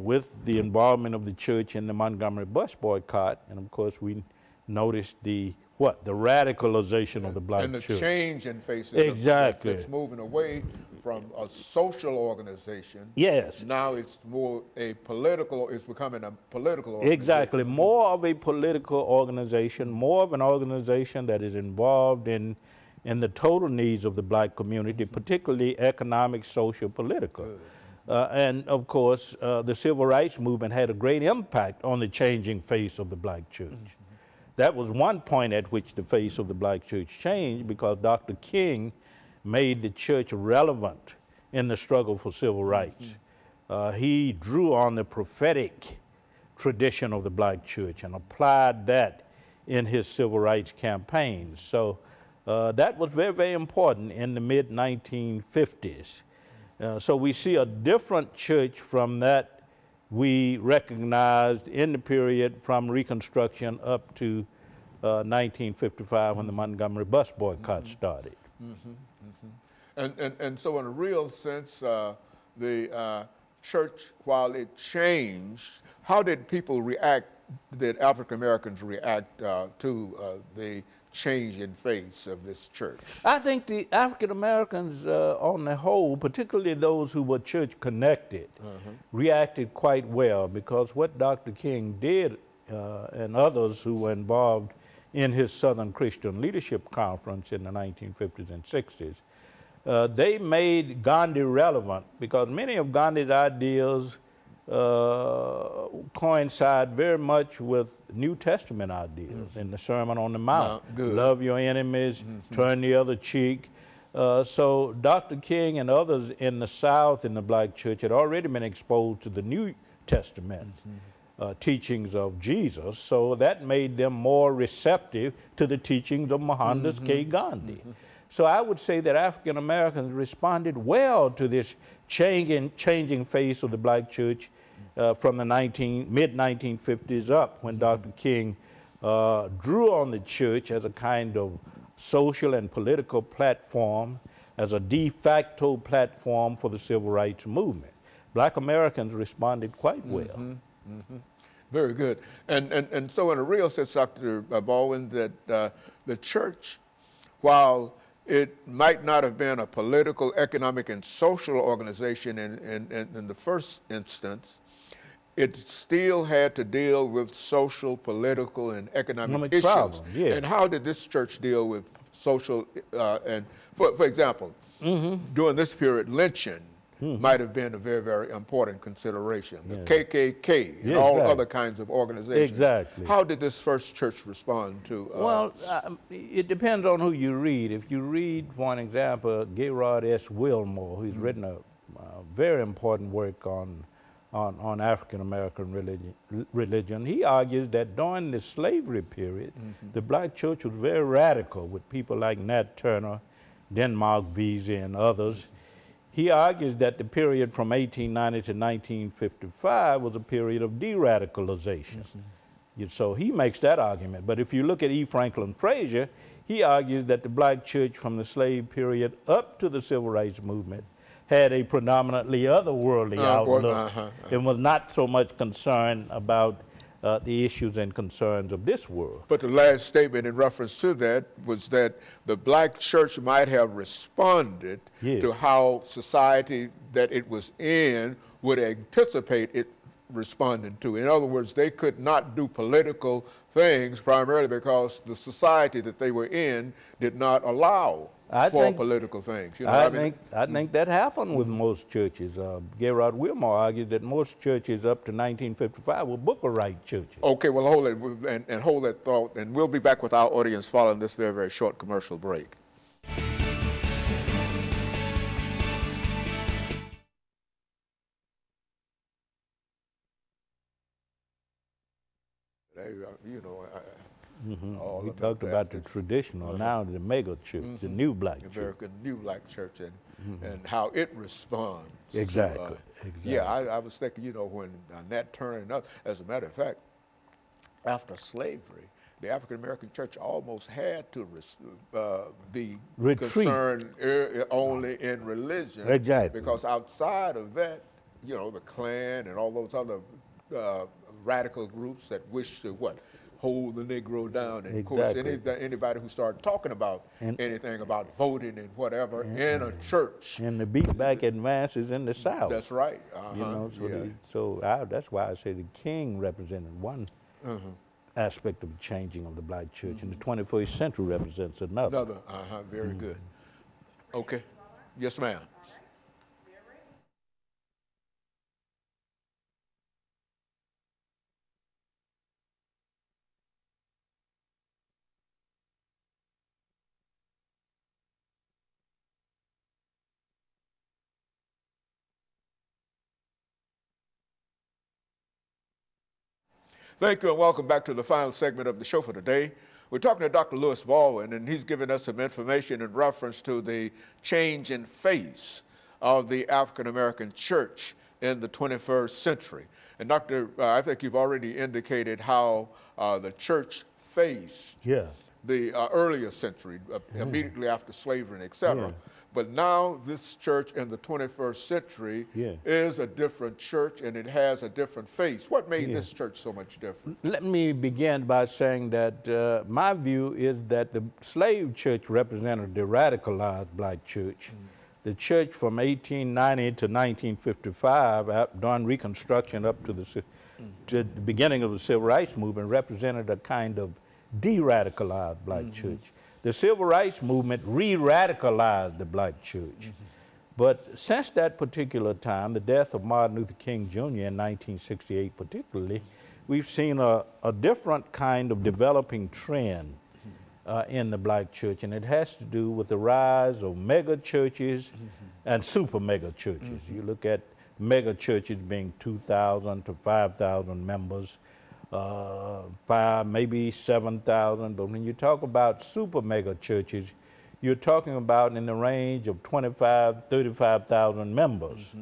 D: with the involvement of the church in the Montgomery bus boycott. And of course, we noticed the radicalization of the black church. And the
C: change in faces.
D: Exactly.
C: It's moving away from a social organization.
D: Yes.
C: Now it's more it's becoming a political organization.
D: Exactly. More of a political organization, more of an organization that is involved in the total needs of the black community, particularly economic, social, political. And of course, the civil rights movement had a great impact on the changing face of the black church. That was one point at which the face of the black church changed, because Dr. King made the church relevant in the struggle for civil rights. He drew on the prophetic tradition of the black church and applied that in his civil rights campaigns. So that was very, very important in the mid-1950s. So we see a different church from that we recognized in the period from Reconstruction up to 1955 when the Montgomery bus boycott started.
C: And so in a real sense, the church, while it changed, how did people react, did African Americans react to the change in face of this church?
D: I think the African Americans on the whole, particularly those who were church connected, reacted quite well, because what Dr. King did and others who were involved in his Southern Christian Leadership Conference in the 1950s and 60s, they made Gandhi relevant, because many of Gandhi's ideas coincide very much with New Testament ideas in the Sermon on the Mount. Love your enemies, turn the other cheek. So Dr. King and others in the South in the black church had already been exposed to the New Testament teachings of Jesus, so that made them more receptive to the teachings of Mohandas K. Gandhi. So I would say that African Americans responded well to this changing face of the black church from the mid-1950s up, when Dr. King drew on the church as a kind of social and political platform, as a de facto platform for the civil rights movement. Black Americans responded quite well.
C: Very good. And so in a real sense, Dr. Baldwin, that the church, while it might not have been a political, economic, and social organization in the first instance, it still had to deal with social, political, and economic issues.
D: Problem, yeah.
C: And how did this church deal with social, and for example, during this period, lynching might have been a very, very important consideration. The KKK and all other kinds of organizations.
D: Exactly.
C: How did this first church respond to?
D: Well, it depends on who you read. If you read, for an example, Gayrard S. Wilmore, who's written a very important work on African American religion, he argues that during the slavery period, the black church was very radical with people like Nat Turner, Denmark Vesey, and others. He argues that the period from 1890 to 1955 was a period of de-radicalization. So he makes that argument. But if you look at E. Franklin Frazier, he argues that the black church from the slave period up to the civil rights movement had a predominantly otherworldly outlook and was not so much concerned about the issues and concerns of this world.
C: But the last statement in reference to that was that the black church might have responded to how society that it was in would anticipate it responding to. In other words, they could not do political things primarily because the society that they were in did not allow for political things. You know
D: I think that happened with most churches. Gayrard Wilmore argued that most churches up to 1955 were Booker Right churches.
C: Okay, well, hold it and hold that thought, and we'll be back with our audience following this very, very short commercial break. You know,
D: we talked about the traditional, now the mega church, the new black church.
C: American new black church, and how it responds.
D: Exactly.
C: Yeah, I was thinking, you know, when Nat Turner and others, as a matter of fact, after slavery, the African American church almost had to be concerned only in religion.
D: Exactly.
C: Because outside of that, you know, the Klan and all those other radical groups that wish to hold the Negro down. And of course, anybody who started talking about anything about voting and whatever in a church.
D: And the beat back advances in the South.
C: That's right.
D: You know, that's why I say the King represented one aspect of the changing of the black church, and the 21st century represents another.
C: Very good. Okay. Yes, ma'am. Thank you and welcome back to the final segment of the show for today. We're talking to Dr. Lewis Baldwin, and he's giving us some information in reference to the change in face of the African American church in the 21st century. And Doctor, I think you've already indicated how the church faced the earlier century, immediately after slavery and et cetera. But now this church in the 21st century is a different church, and it has a different face. What made this church so much different? Let
D: me begin by saying that my view is that the slave church represented the radicalized black church. The church from 1890 to 1955, during Reconstruction up to the beginning of the Civil Rights Movement, represented a kind of de-radicalized black church. The Civil Rights Movement re-radicalized the black church. But since that particular time, the death of Martin Luther King Jr. in 1968 particularly, we've seen a different kind of developing trend in the black church, and it has to do with the rise of mega churches and super mega churches. You look at mega churches being 2,000 to 5,000 members, maybe 7,000, but when you talk about super mega churches, you're talking about in the range of 35,000 members.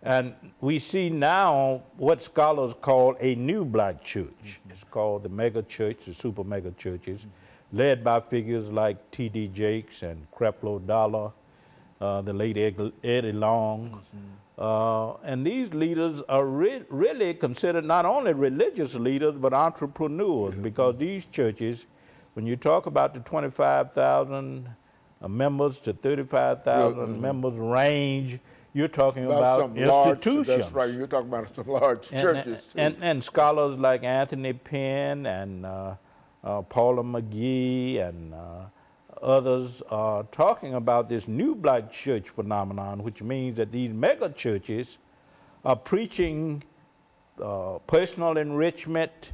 D: And we see now what scholars call a new black church. It's called the mega church, the super mega churches, led by figures like T.D. Jakes and Creflo Dollar, the late Eddie Long. And these leaders are really considered not only religious leaders, but entrepreneurs, because these churches, when you talk about the 25,000 members to 35,000 members range, you're talking about institutions.
C: That's right, you're talking about some large churches.
D: And scholars like Anthony Penn and Paula McGee and others are talking about this new black church phenomenon, which means that these mega churches are preaching personal enrichment,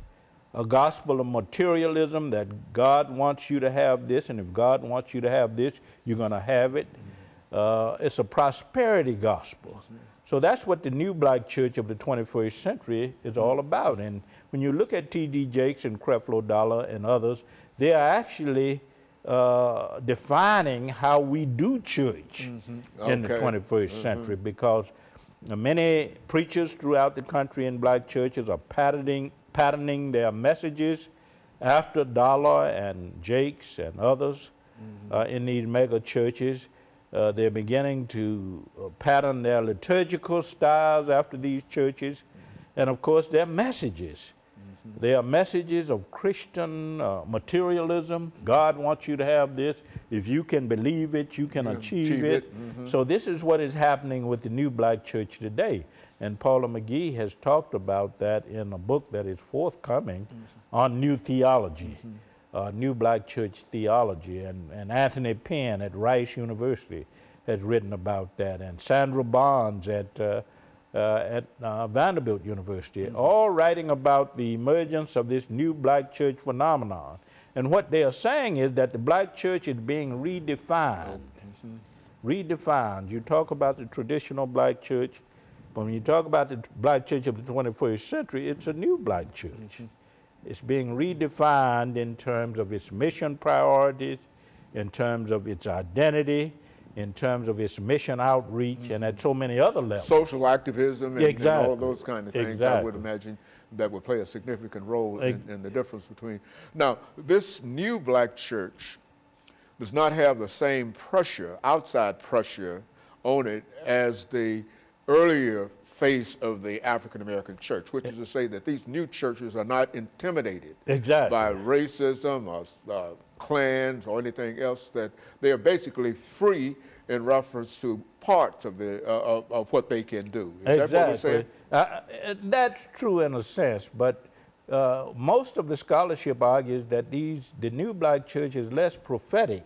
D: a gospel of materialism, that God wants you to have this, and if God wants you to have this, you're going to have it. It's a prosperity gospel. So that's what the new black church of the 21st century is all about. And when you look at T.D. Jakes and Creflo Dollar and others, they are actually defining how we do church in the 21st century, because many preachers throughout the country in black churches are patterning their messages after Dollar and Jakes and others in these mega churches. They're beginning to pattern their liturgical styles after these churches, and of course their messages. They are messages of Christian materialism. God wants you to have this. If you can believe it, you can achieve it. So this is what is happening with the new black church today. And Paula McGee has talked about that in a book that is forthcoming on new theology, new black church theology. And Anthony Penn at Rice University has written about that. And Sandra Barnes at Vanderbilt University, all writing about the emergence of this new black church phenomenon. And what they are saying is that the black church is being redefined. Redefined. You talk about the traditional black church, but when you talk about the black church of the 21st century, it's a new black church. It's being redefined in terms of its mission priorities, in terms of its identity, in terms of its mission outreach, and at so many other levels.
C: Social activism and all of those kind of things, I would imagine, that would play a significant role in the difference between. Now, this new black church does not have the same pressure, outside pressure, on it as the earlier face of the African American church, which is to say that these new churches are not intimidated by racism or clans or anything else, that they are basically free in reference to parts of the of what they can do. Is that what we're saying?
D: That's true in a sense, but most of the scholarship argues that the new black church is less prophetic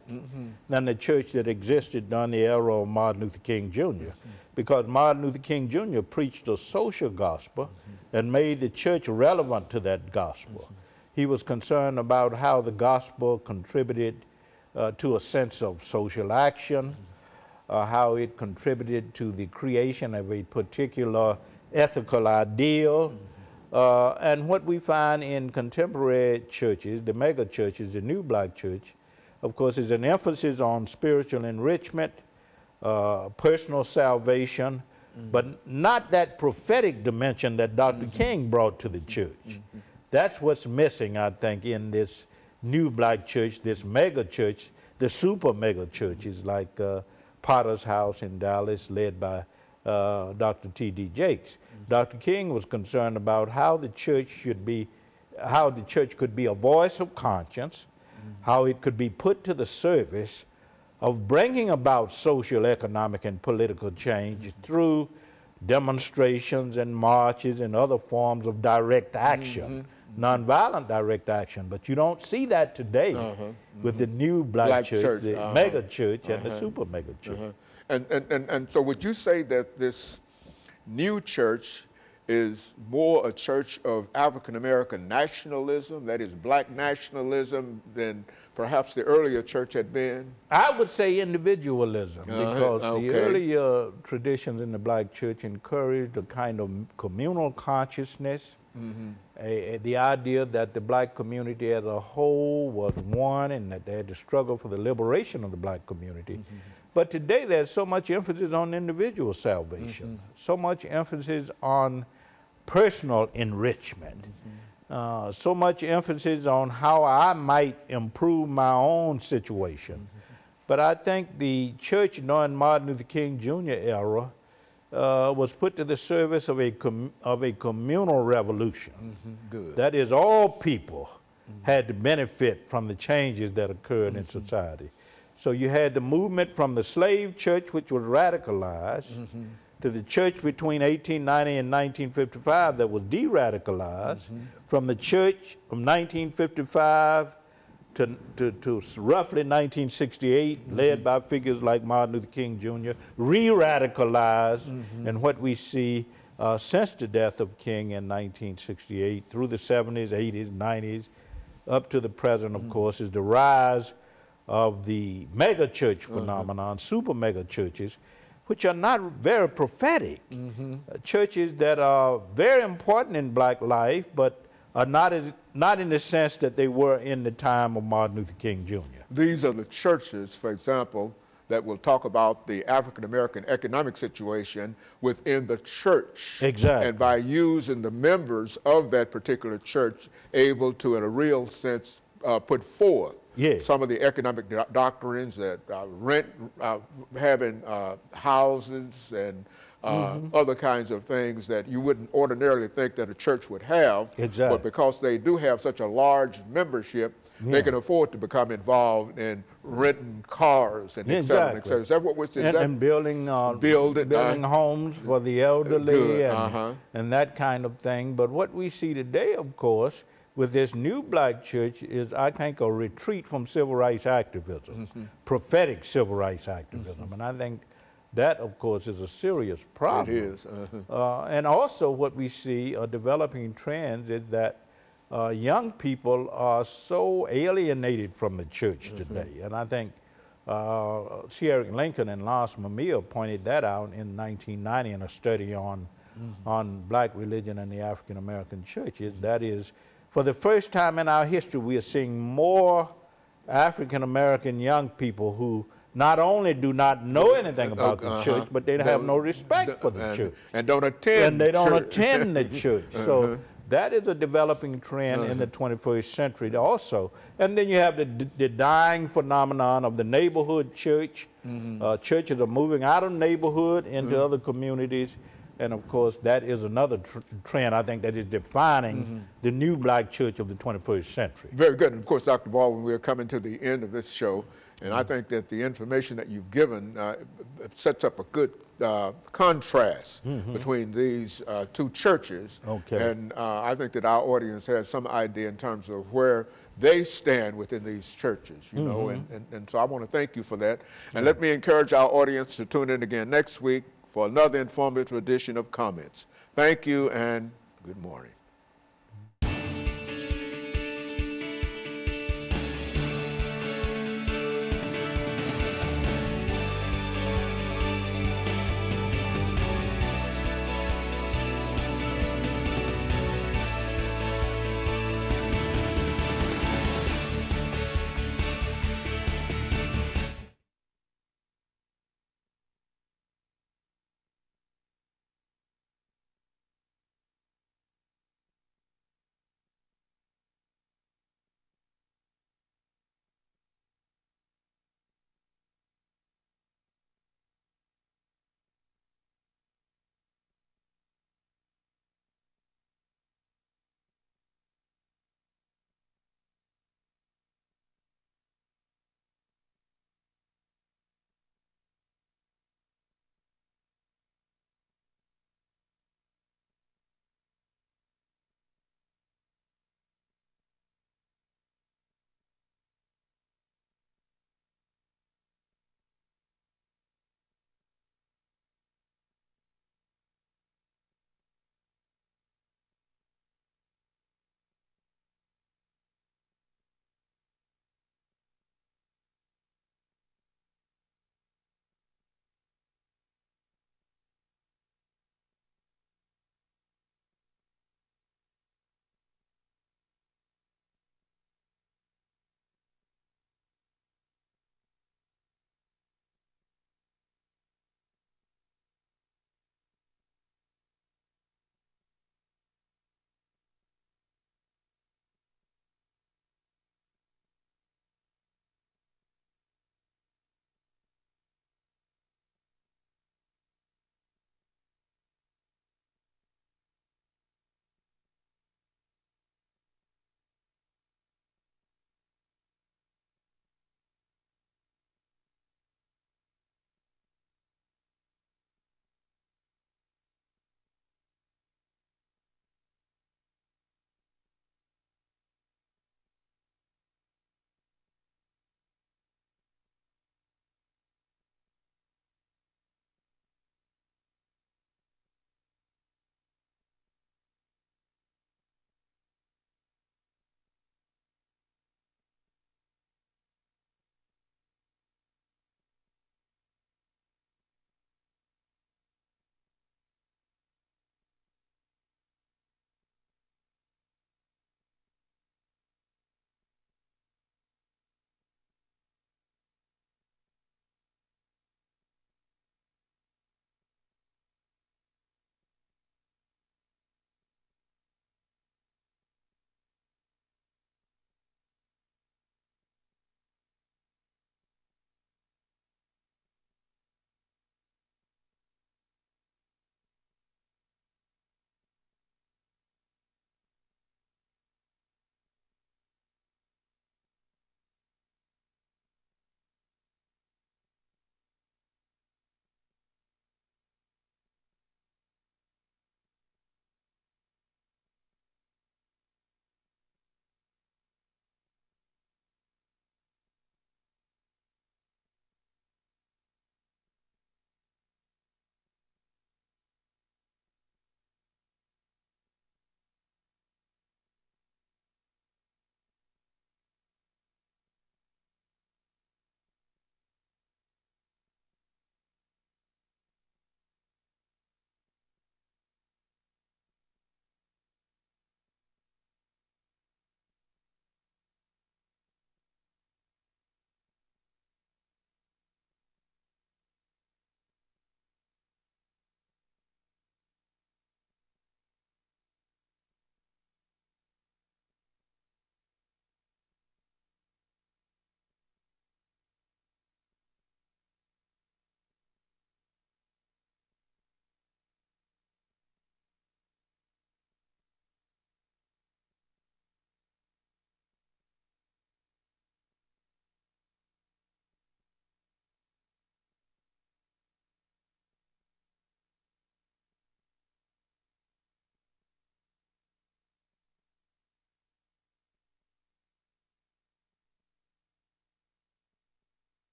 D: than the church that existed during the era of Martin Luther King Jr. Because Martin Luther King Jr. preached a social gospel and made the church relevant to that gospel. He was concerned about how the gospel contributed to a sense of social action, how it contributed to the creation of a particular ethical ideal. And what we find in contemporary churches, the mega churches, the new black church, of course, is an emphasis on spiritual enrichment, personal salvation, but not that prophetic dimension that Dr. King brought to the church. That's what's missing, I think, in this new black church, this mega church, the super mega churches like Potter's House in Dallas, led by Dr. T.D. Jakes. Dr. King was concerned about how the church should be, how the church could be a voice of conscience, how it could be put to the service of bringing about social, economic, and political change through demonstrations and marches and other forms of direct action, nonviolent direct action. But you don't see that today with the new black church, the mega church and the super mega church.
C: And so would you say that this new church is more a church of African-American nationalism, that is black nationalism, than perhaps the earlier church had been?
D: I would say individualism, because the earlier traditions in the black church encouraged a kind of communal consciousness, the idea that the black community as a whole was one and that they had to struggle for the liberation of the black community. But today there's so much emphasis on individual salvation, so much emphasis on personal enrichment, so much emphasis on how I might improve my own situation. But I think the church during Martin Luther King Jr. era was put to the service of a communal revolution.
C: Good.
D: That is, all people had to benefit from the changes that occurred in society. So you had the movement from the slave church, which was radicalized, to the church between 1890 and 1955 that was de-radicalized, from the church from 1955 to roughly 1968, led by figures like Martin Luther King Jr., re-radicalized, and what we see since the death of King in 1968, through the 70s, 80s, 90s, up to the present, of course, is the rise of the mega church phenomenon, super mega churches, which are not very prophetic. Churches that are very important in black life, but are not in the sense that they were in the time of Martin Luther King Jr.
C: These are the churches, for example, that will talk about the African-American economic situation within the church.
D: Exactly.
C: And by using the members of that particular church able to, in a real sense, put forth some of the economic doctrines that having houses and other kinds of things that you wouldn't ordinarily think that a church would have.
D: Exactly.
C: But because they do have such a large membership, they can afford to become involved in renting cars and et cetera, et cetera. Is that what we're saying?
D: And building homes for the elderly and that kind of thing. But what we see today, of course, with this new black church is, I think, a retreat from civil rights activism, prophetic civil rights activism. And I think that, of course, is a serious problem.
C: It is.
D: And also what we see, a developing trend, is that young people are so alienated from the church today. And I think C. Eric Lincoln and Lance Mamiya pointed that out in 1990 in a study on black religion and the African American churches. That is, for the first time in our history, we are seeing more African American young people who not only do not know anything about the church, but they have no respect for the church.
C: And don't attend
D: And they don't attend the church. So that is a developing trend in the 21st century also. And then you have the dying phenomenon of the neighborhood church. Churches are moving out of neighborhood into other communities. And of course, that is another trend, I think, that is defining the new black church of the 21st century.
C: Very good. And of course, Dr. Baldwin, we're coming to the end of this show. And I think that the information that you've given sets up a good contrast between these two churches. And I think that our audience has some idea in terms of where they stand within these churches, you know, and so I want to thank you for that. And let me encourage our audience to tune in again next week for another informative edition of Comments. Thank you and good morning.